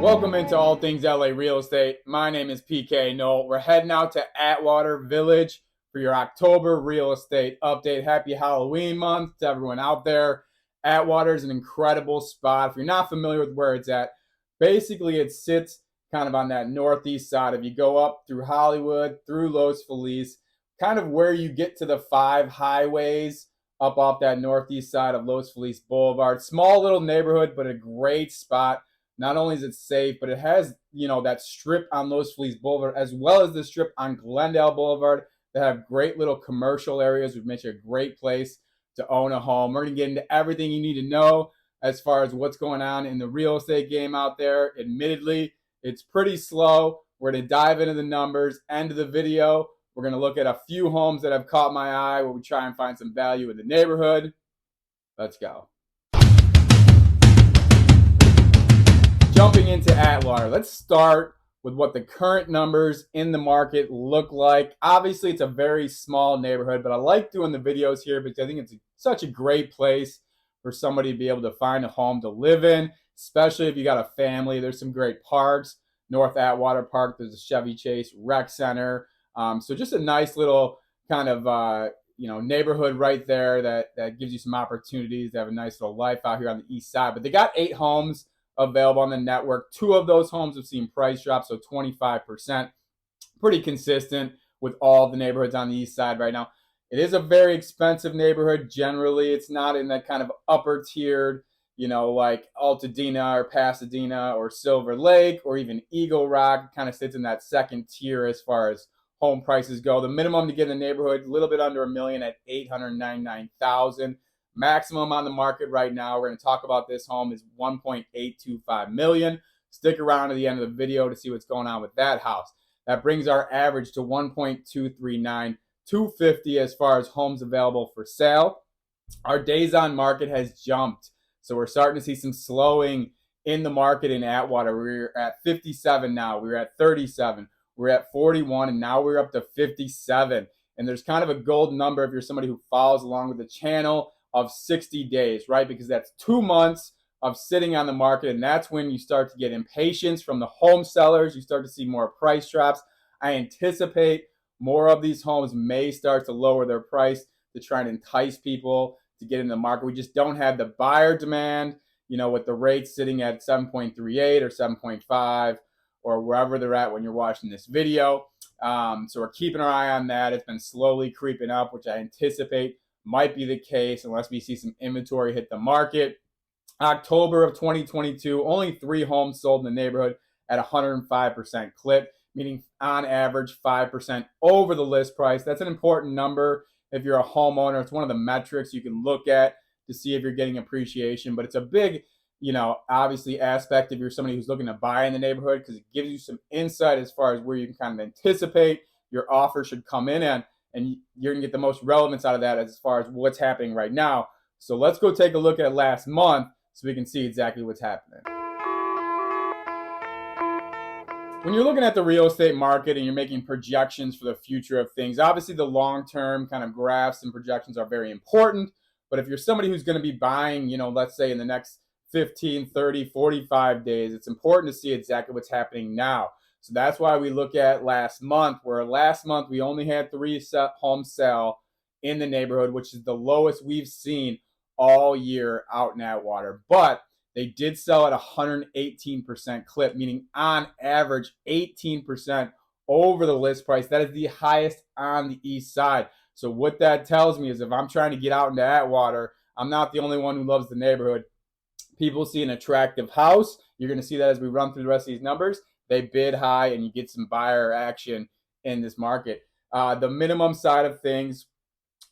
Welcome into All Things LA Real Estate. My name is PK Knoll. We're heading out to Atwater Village for your October real estate update. Happy Halloween month to everyone out there. Atwater is an incredible spot. If you're not familiar with where it's at, basically it sits kind of on that northeast side. If you go up through Hollywood, through Los Feliz, kind of where you get to the 5 highways up off that northeast side of Los Feliz Boulevard. Small little neighborhood, but a great spot. Not only is it safe, but it has, that strip on Los Feliz Boulevard as well as the strip on Glendale Boulevard that have great little commercial areas, which makes it a great place to own a home. We're going to get into everything you need to know as far as what's going on in the real estate game out there. Admittedly, it's pretty slow. We're going to dive into the numbers. End of the video, we're going to look at a few homes that have caught my eye where we try and find some value in the neighborhood. Let's go. Jumping into Atwater, let's start with what the current numbers in the market look like. Obviously, it's a very small neighborhood, but I like doing the videos here because I think it's such a great place for somebody to be able to find a home to live in, especially if you got a family. There's some great parks. North Atwater Park, there's a Chevy Chase Rec Center. So just a nice little kind of neighborhood right there that gives you some opportunities to have a nice little life out here on the east side. But they got 8 homes available on the network. 2 of those homes have seen price drops, so 25%. Pretty consistent with all the neighborhoods on the east side right now. It is a very expensive neighborhood. Generally, it's not in that kind of upper tiered, like Altadena or Pasadena or Silver Lake or even Eagle Rock. It kind of sits in that second tier as far as home prices go. The minimum to get in the neighborhood, a little bit under $1 million at $899,000. Maximum on the market right now, we're going to talk about this home, is $1.825 million. Stick around to the end of the video to see what's going on with that house. That brings our average to $1.239, $250 as far as homes available for sale. Our days on market has jumped, so we're starting to see some slowing in the market in Atwater. We're at 57 now. We were at 37. We're at 41, and now we're up to 57. And there's kind of a golden number if you're somebody who follows along with the channel of 60 days, right? Because that's 2 months of sitting on the market, and that's when you start to get impatience from the home sellers. You start to see more price drops. I anticipate more of these homes may start to lower their price to try and entice people to get in the market. We just don't have the buyer demand, with the rates sitting at 7.38 or 7.5 or wherever they're at when you're watching this video. So we're keeping our eye on that. It's been slowly creeping up, which I anticipate might be the case unless we see some inventory hit the market. October of 2022, only 3 homes sold in the neighborhood at 105% clip, meaning on average 5% over the list price. That's an important number if you're a homeowner. It's one of the metrics you can look at to see if you're getting appreciation, but it's a big, obviously aspect if you're somebody who's looking to buy in the neighborhood, because it gives you some insight as far as where you can kind of anticipate your offer should come in at. And you're going to get the most relevance out of that as far as what's happening right now. So let's go take a look at last month so we can see exactly what's happening. When you're looking at the real estate market and you're making projections for the future of things, obviously the long-term kind of graphs and projections are very important. But if you're somebody who's going to be buying, let's say in the next 15, 30, 45 days, it's important to see exactly what's happening now. So that's why we look at last month, where last month we only had 3 homes sell in the neighborhood, which is the lowest we've seen all year out in Atwater. But they did sell at 118% clip, meaning on average 18% over the list price. That is the highest on the east side. So what that tells me is if I'm trying to get out into Atwater, I'm not the only one who loves the neighborhood. People see an attractive house. You're going to see that as we run through the rest of these numbers. They bid high and you get some buyer action in this market. The minimum side of things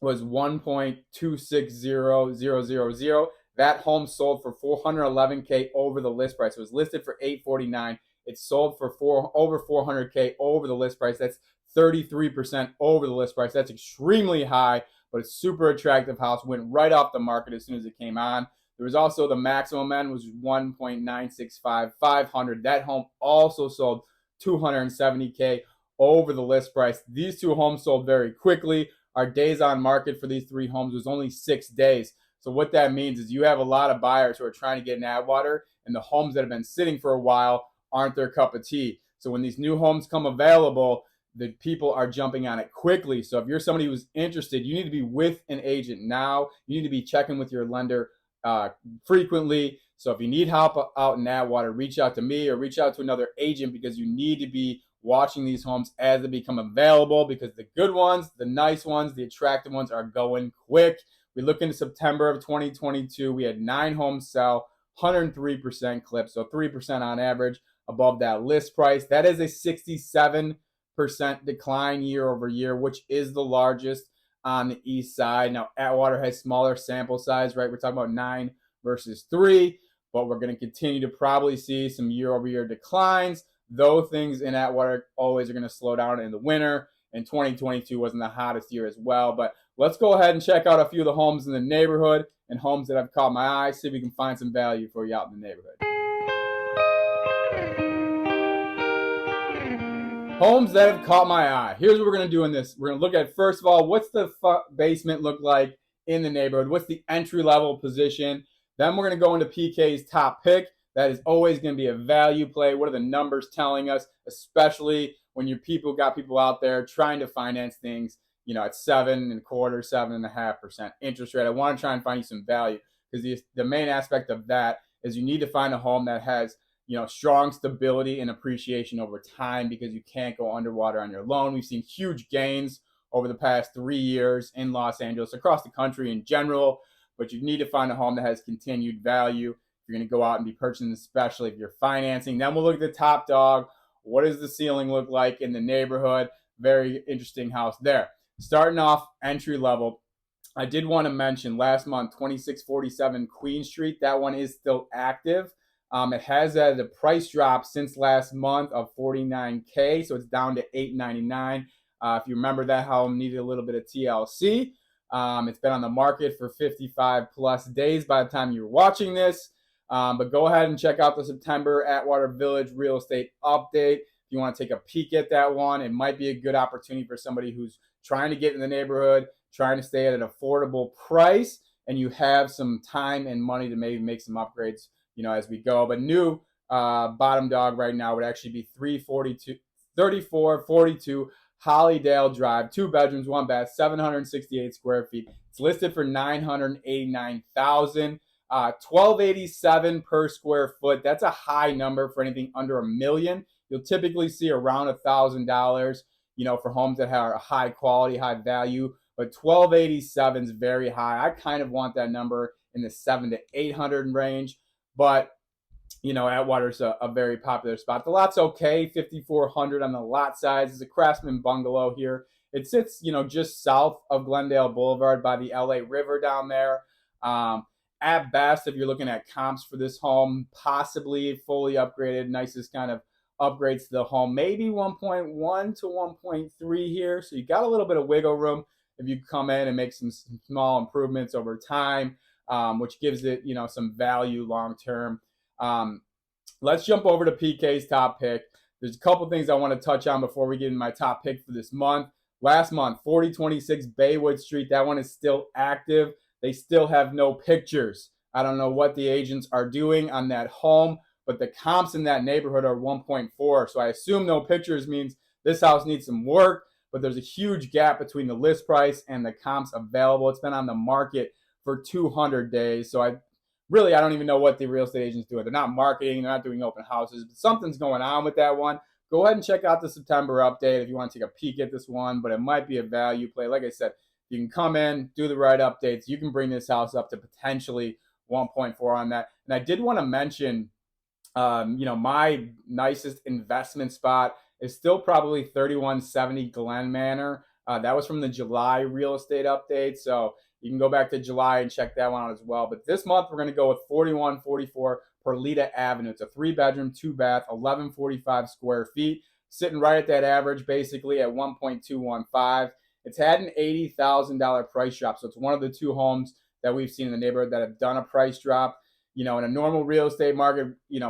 was 1.260000. That home sold for $411K over the list price. It was listed for $849. It sold for over $400K over the list price. That's 33% over the list price. That's extremely high, but it's super attractive house. Went right off the market as soon as it came on. There was also the maximum end was 1.965, 500. That home also sold $270K over the list price. These 2 homes sold very quickly. Our days on market for these 3 homes was only 6 days. So what that means is you have a lot of buyers who are trying to get in Atwater, and the homes that have been sitting for a while aren't their cup of tea. So when these new homes come available, the people are jumping on it quickly. So if you're somebody who's interested, you need to be with an agent now. You need to be checking with your lender frequently. So if you need help out in Atwater, reach out to me or reach out to another agent, because you need to be watching these homes as they become available, because the good ones, the nice ones, the attractive ones are going quick. We look into September of 2022, we had 9 homes sell, 103% clip, so 3% on average above that list price. That is a 67% decline year over year, which is the largest on the east side. Now, Atwater has smaller sample size, right? We're talking about 9 versus 3, but we're going to continue to probably see some year over year declines, though things in Atwater always are going to slow down in the winter. And 2022 wasn't the hottest year as well. But let's go ahead and check out a few of the homes in the neighborhood and homes that have caught my eye, see if we can find some value for you out in the neighborhood. Homes that have caught my eye. Here's what we're going to do in this. We're going to look at, first of all, what's the basement look like in the neighborhood? What's the entry-level position? Then we're going to go into PK's top pick. That is always going to be a value play. What are the numbers telling us, especially when your people got people out there trying to finance things, at 7.25%, 7.5% interest rate. I want to try and find you some value, because the main aspect of that is you need to find a home that has strong stability and appreciation over time, because you can't go underwater on your loan. We've seen huge gains over the past 3 years in Los Angeles, across the country in general, but you need to find a home that has continued value if you're going to go out and be purchasing, especially if you're financing. Then we'll look at the top dog. What does the ceiling look like in the neighborhood? Very interesting house there. Starting off entry level, I did want to mention last month, 2647 Queen Street. That one is still active. It has had a price drop since last month of $49K, so it's down to $899. If you remember, that home needed a little bit of TLC. It's been on the market for 55 plus days by the time you're watching this. But go ahead and check out the September Atwater Village real estate update. If you want to take a peek at that one, it might be a good opportunity for somebody who's trying to get in the neighborhood, trying to stay at an affordable price, and you have some time and money to maybe make some upgrades as we go. But new bottom dog right now would actually be 3442 Hollydale Drive, 2 bedrooms, 1 bath, 768 square feet. It's listed for $989,000, $1,287 per square foot. That's a high number for anything under $1 million. You'll typically see around $1,000, for homes that are high quality, high value. But $1,287 is very high. I kind of want that number in the $700 to $800 range. But Atwater's a very popular spot. The lot's okay, 5,400 on the lot size. It's a Craftsman bungalow here. It sits, just south of Glendale Boulevard by the LA River down there. At best, if you're looking at comps for this home, possibly fully upgraded, nicest kind of upgrades to the home, maybe 1.1 to 1.3 here. So you got a little bit of wiggle room if you come in and make some small improvements over time, which gives it, some value long term. Let's jump over to PK's top pick. There's a couple things I want to touch on before we get into my top pick for this month. Last month, 4026 Baywood Street. That one is still active. They still have no pictures. I don't know what the agents are doing on that home, but the comps in that neighborhood are 1.4. So I assume no pictures means this house needs some work, but there's a huge gap between the list price and the comps available. It's been on the market for 200 days. So I don't even know what the real estate agents do. They're not marketing. They're not doing open houses. But something's going on with that one. Go ahead and check out the September update if you want to take a peek at this one, but it might be a value play. Like I said, you can come in, do the right updates. You can bring this house up to potentially 1.4 on that. And I did want to mention, my nicest investment spot is still probably 3170 Glen Manor. That was from the July real estate update. So you can go back to July and check that one out as well. But this month, we're going to go with 4144 Perlita Avenue. It's a 3-bedroom, 2-bath, 1145 square feet, sitting right at that average, basically at 1.215. It's had an $80,000 price drop. So it's one of the 2 homes that we've seen in the neighborhood that have done a price drop. In a normal real estate market,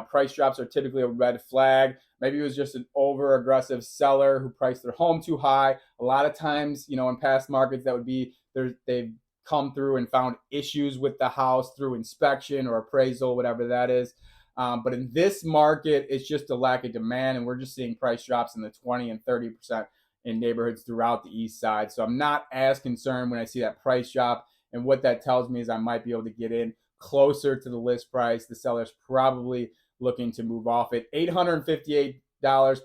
price drops are typically a red flag. Maybe it was just an over-aggressive seller who priced their home too high. A lot of times, in past markets, that would be they've come through and found issues with the house through inspection or appraisal, whatever that is. But in this market, it's just a lack of demand, and we're just seeing price drops in the 20 and 30% in neighborhoods throughout the east side. So I'm not as concerned when I see that price drop. And what that tells me is I might be able to get in closer to the list price. The seller's probably looking to move off it. $858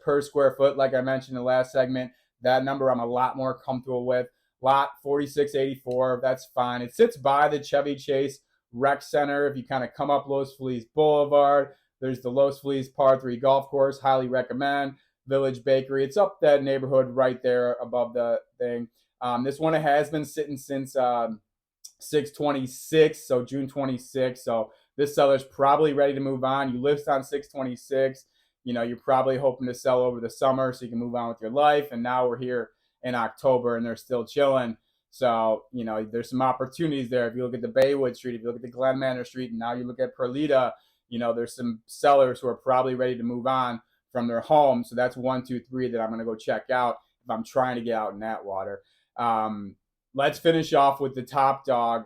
per square foot, like I mentioned in the last segment. That number I'm a lot more comfortable with. Lot 4684, that's fine. It sits by the Chevy Chase Rec Center. If you kind of come up Los Feliz Boulevard, there's the Los Feliz Par 3 golf course. Highly recommend. Village Bakery. It's up that neighborhood right there above the thing. This one has been sitting since 6/26, so June 26th. So this seller's probably ready to move on. You list on 6/26. You're probably hoping to sell over the summer so you can move on with your life. And now we're here in October and they're still chilling. So, there's some opportunities there. If you look at the Baywood Street, if you look at the Glen Manor Street, and now you look at Perlita, there's some sellers who are probably ready to move on from their home. So that's 1, 2, 3 that I'm going to go check out if I'm trying to get out in Atwater. Let's finish off with the top dog.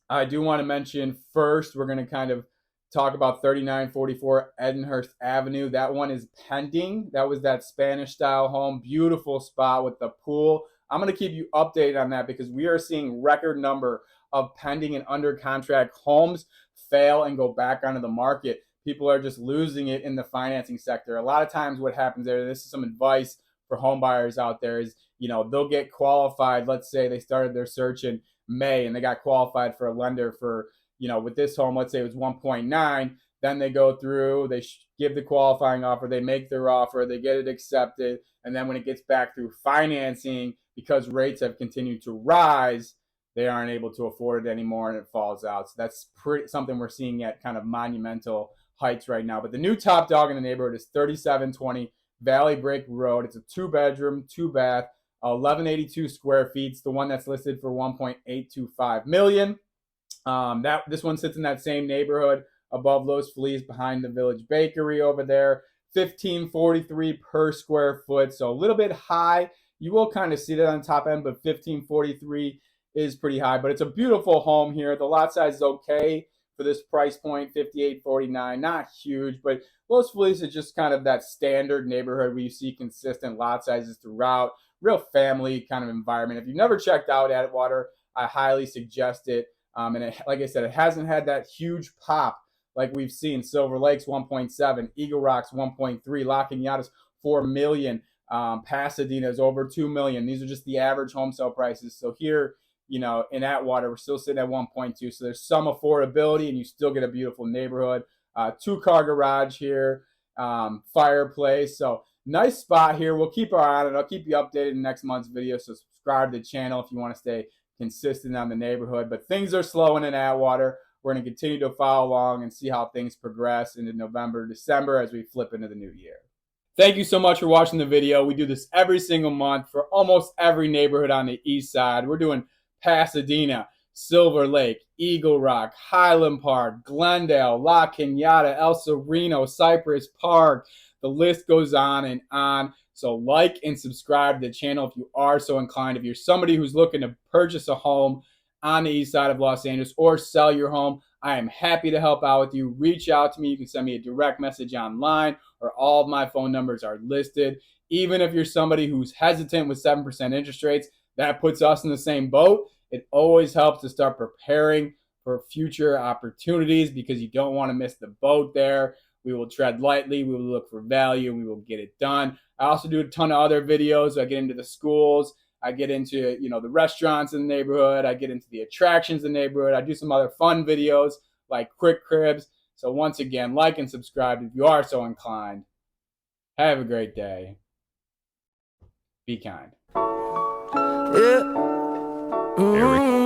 I do want to mention first, we're going to kind of talk about 3944 Edenhurst Avenue. That one is pending. That was that Spanish style home. Beautiful spot with the pool. I'm going to keep you updated on that because we are seeing record number of pending and under contract homes fail and go back onto the market. People are just losing it in the financing sector. A lot of times what happens there, this is some advice for home buyers out there, is they'll get qualified. Let's say they started their search in May and they got qualified for a lender for, with this home, let's say it was 1.9. Then they go through, they give the qualifying offer, they make their offer, they get it accepted. And then when it gets back through financing, because rates have continued to rise, they aren't able to afford it anymore and it falls out. So that's something we're seeing at kind of monumental heights right now. But the new top dog in the neighborhood is 3720 Valley Break Road. It's a 2-bedroom, 2-bath, 1182 square feet. It's the one that's listed for $1.825 million. This one sits in that same neighborhood above Los Feliz, behind the Village Bakery over there. $1543 per square foot, so a little bit high. You will kind of see that on the top end, but $1543 is pretty high. But it's a beautiful home here. The lot size is okay for this price point, $58.49. Not huge, but Los Feliz is just kind of that standard neighborhood where you see consistent lot sizes throughout. Real family kind of environment. If you've never checked out Atwater, I highly suggest it. Like I said, it hasn't had that huge pop like we've seen. Silver Lake's 1.7, Eagle Rock's 1.3, La Cañada's $4 million, Pasadena's over $2 million. These are just the average home sale prices. So here, in Atwater, we're still sitting at 1.2. So there's some affordability, and you still get a beautiful neighborhood. 2-car garage here, fireplace. So nice spot here. We'll keep our eye on it. I'll keep you updated in next month's video. So subscribe to the channel if you want to stay consistent on the neighborhood. But things are slowing in Atwater. We're going to continue to follow along and see how things progress into November, December as we flip into the new year. Thank you so much for watching the video. We do this every single month for almost every neighborhood on the east side. We're doing Pasadena, Silver Lake, Eagle Rock, Highland Park, Glendale, La Cañada, El Sereno, Cypress Park. The list goes on and on. So like and subscribe to the channel if you are so inclined. If you're somebody who's looking to purchase a home on the east side of Los Angeles or sell your home, I am happy to help out with you. Reach out to me. You can send me a direct message online, or all of my phone numbers are listed. Even if you're somebody who's hesitant with 7% interest rates, that puts us in the same boat. It always helps to start preparing for future opportunities because you don't want to miss the boat there. We will tread lightly. We will look for value, and we will get it done. I also do a ton of other videos. I get into the schools. I get into, the restaurants in the neighborhood. I get into the attractions in the neighborhood. I do some other fun videos like Quick Cribs. So once again, like and subscribe if you are so inclined. Have a great day. Be kind. Yeah.